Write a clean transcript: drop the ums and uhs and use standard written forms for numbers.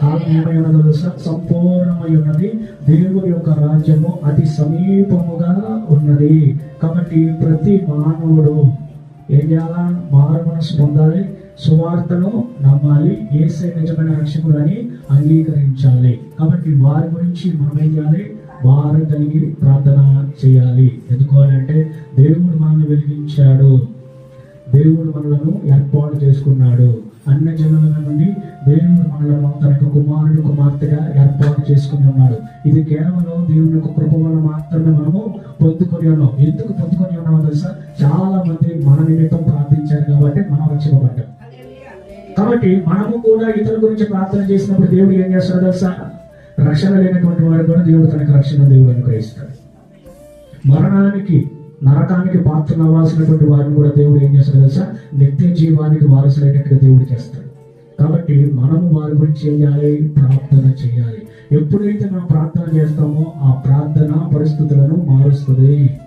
కాలం ఏమైనా తెలుసా? సంపూర్ణమై ఉన్నది. దేవుని యొక్క రాజ్యము అతి సమీపముగా ఉన్నది. కాబట్టి ప్రతి మానవుడు ఏం చేయాలా? మారు మనసు పొందాలి, సువార్తను నమ్మాలి, యేసే నిజమైన రక్షకుడు అని అంగీకరించాలి. కాబట్టి వారి గురించి మనం ఏం చేయాలి? వారు కలిగి ప్రార్థన చేయాలి. ఎందుకంటే దేవుడు మనల్ని వెలిగించాడు, దేవుడు మనలను ఏర్పాటు చేసుకున్నాడు. అన్ని జనుల నుండి దేవుడు మనలను తన యొక్క కుమారుడు కుమార్తెగా ఏర్పాటు చేసుకుని ఉన్నాడు. ఇది కేవలం దేవుని యొక్క కృప వల్ల మాత్రమే మనము పొందుకొని ఉన్నాం. ఎందుకు పొందుకొని ఉన్నామో తెలుసా? చాలా మంది మన నిమిత్తం ప్రార్థించారు కాబట్టి మనం రక్షించబడ్డాం. కాబట్టి మనము కూడా ఇతరుల గురించి ప్రార్థన చేసినప్పుడు దేవుడు ఏం చేస్తాడో తెలుసా? రక్షణ లేనటువంటి వాడు కూడా దేవుడు తనకు రక్షణ దేవుడు అనుగ్రహిస్తాడు. మరణానికి నరకానికి పాత్రలు అవ్వాల్సినటువంటి వారిని కూడా దేవుడు ఏం చేస్తాడు తెలుసా? నిత్య జీవానికి వారసులైనట్టుగా దేవుడు చేస్తాడు. కాబట్టి మనము వారి గురించి ఏం చేయాలి? ప్రార్థన చేయాలి. ఎప్పుడైతే మనం ప్రార్థన చేస్తామో ఆ ప్రార్థన పరిస్థితులను మారుస్తుంది.